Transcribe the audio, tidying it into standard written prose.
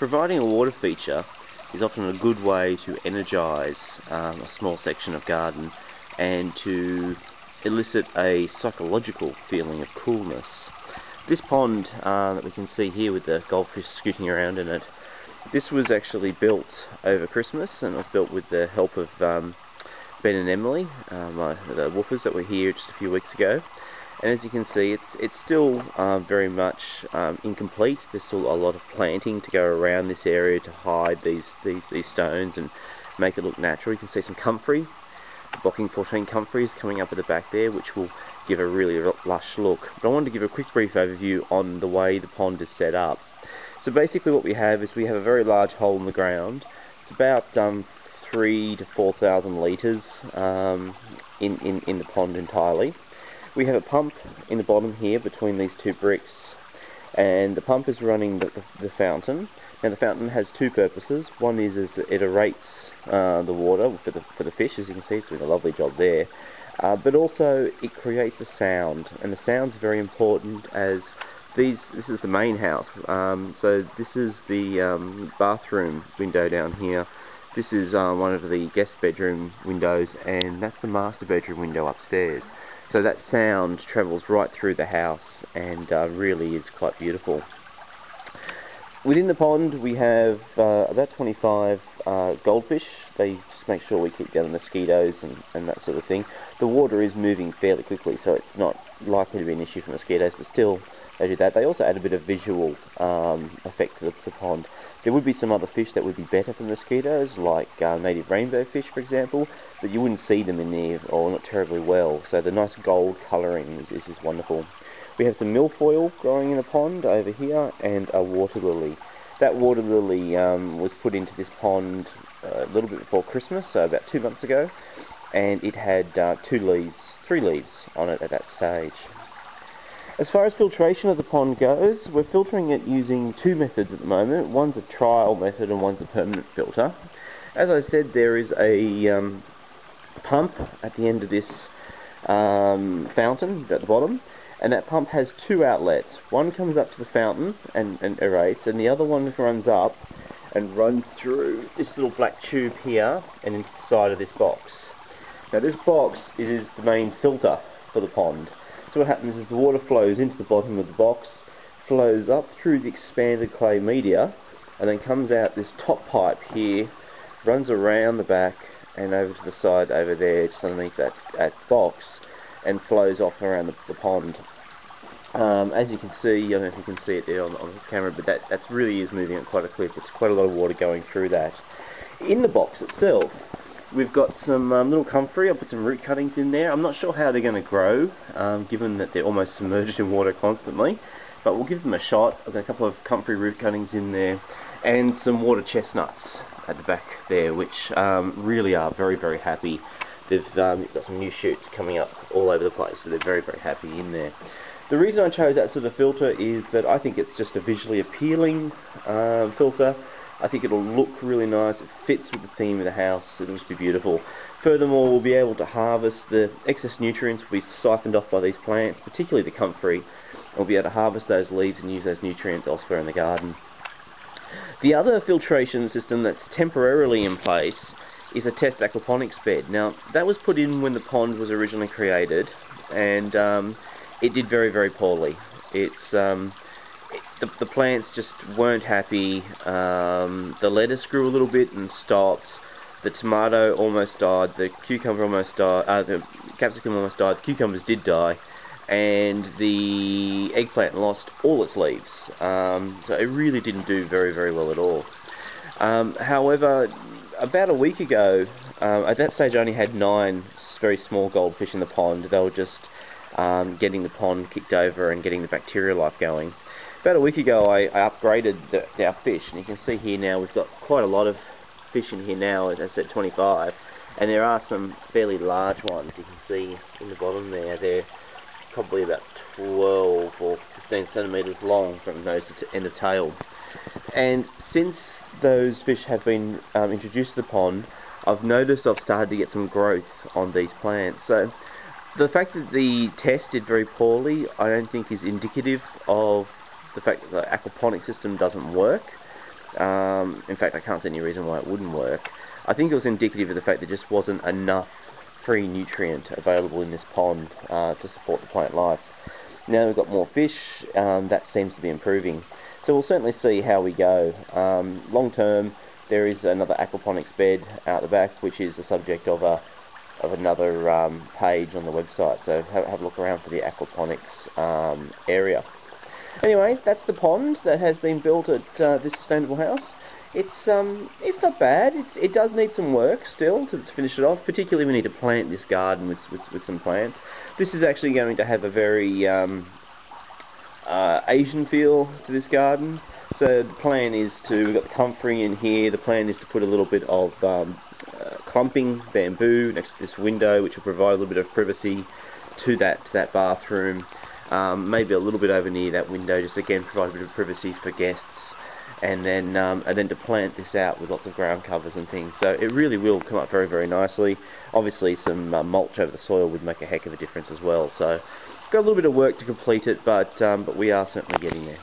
providing a water feature is often a good way to energise a small section of garden and to elicit a psychological feeling of coolness. This pond that we can see here with the goldfish scooting around in it, this was actually built over Christmas, and it was built with the help of Ben and Emily, the woofers that were here just a few weeks ago. And as you can see, it's still very much incomplete. There's still a lot of planting to go around this area to hide these stones and make it look natural. You can see some comfrey, blocking 14 comfreys coming up at the back there, which will give a really lush look. But I wanted to give a quick brief overview on the way the pond is set up. So basically what we have is we have a very large hole in the ground. It's about 3,000 to 4,000 litres in the pond entirely. We have a pump in the bottom here between these two bricks, and the pump is running the fountain. Now the fountain has two purposes. One is it aerates the water for the fish, as you can see. It's doing a lovely job there. But also it creates a sound, and the sound's very important as this is the main house. So this is the bathroom window down here. This is one of the guest bedroom windows, and that's the master bedroom window upstairs. So that sound travels right through the house and really is quite beautiful. Within the pond we have about 25 goldfish. They just make sure we keep down the mosquitoes and that sort of thing. The water is moving fairly quickly, so it's not likely to be an issue for mosquitoes, but still they do that. They also add a bit of visual effect to the pond. There would be some other fish that would be better for mosquitoes, like native rainbow fish, for example, but you wouldn't see them in there, or not terribly well. So the nice gold colouring is just wonderful. We have some milfoil growing in the pond over here, and a water lily. That water lily was put into this pond a little bit before Christmas, so about 2 months ago, and it had 3 leaves on it at that stage. As far as filtration of the pond goes, we're filtering it using 2 methods at the moment. One's a trial method and one's a permanent filter. As I said, there is a pump at the end of this fountain at the bottom, and that pump has 2 outlets. One comes up to the fountain and aerates, and the other one runs up and runs through this little black tube here and into the side of this box. Now this box is the main filter for the pond. So what happens is the water flows into the bottom of the box, flows up through the expanded clay media, and then comes out this top pipe here, runs around the back and over to the side over there, just underneath that box, and flows off around the pond. As you can see, I don't know if you can see it there on the camera, but that really is moving at quite a clip. It's quite a lot of water going through that. In the box itself, we've got some little comfrey. I'll put some root cuttings in there. I'm not sure how they're going to grow, given that they're almost submerged in water constantly, but we'll give them a shot. I've got a couple of comfrey root cuttings in there, and some water chestnuts at the back there, which really are very, very happy. They've got some new shoots coming up all over the place, so they're very, very happy in there. The reason I chose that sort of filter is that I think it's just a visually appealing filter. I think it'll look really nice. It fits with the theme of the house. It'll just be beautiful. Furthermore, we'll be able to harvest the excess nutrients will be siphoned off by these plants, particularly the comfrey. We'll be able to harvest those leaves and use those nutrients elsewhere in the garden. The other filtration system that's temporarily in place is a test aquaponics bed. Now, that was put in when the pond was originally created, and it did very, very poorly. It's the plants just weren't happy. The lettuce grew a little bit and stopped. The tomato almost died. The cucumber almost died. The capsicum almost died. The cucumbers did die, and the eggplant lost all its leaves. So it really didn't do very, very well at all. However, about a week ago, at that stage I only had 9 very small goldfish in the pond. They were just getting the pond kicked over and getting the bacterial life going. About a week ago I upgraded our fish, and you can see here now we've got quite a lot of fish in here now. As I said, 25, and there are some fairly large ones. You can see in the bottom there, they're probably about 12 or 15 centimetres long from nose to end of tail. And since those fish have been introduced to the pond, I've noticed I've started to get some growth on these plants. So the fact that the test did very poorly, I don't think is indicative of the fact that the aquaponic system doesn't work. In fact, I can't see any reason why it wouldn't work. I think it was indicative of the fact there just wasn't enough free nutrient available in this pond to support the plant life. Now we've got more fish, that seems to be improving. So we'll certainly see how we go. Long term, there is another aquaponics bed out the back, which is the subject of another page on the website. So have a look around for the aquaponics area. Anyway, that's the pond that has been built at this sustainable house. It's not bad. It does need some work still to finish it off. Particularly, we need to plant this garden with some plants. This is actually going to have a very Asian feel to this garden. So the plan is to, we've got the comfrey in here. The plan is to put a little bit of clumping bamboo next to this window, which will provide a little bit of privacy to that bathroom. Maybe a little bit over near that window, just again provide a bit of privacy for guests, and then to plant this out with lots of ground covers and things. So it really will come up very, very nicely. Obviously some mulch over the soil would make a heck of a difference as well. So got a little bit of work to complete it, but we are certainly getting there.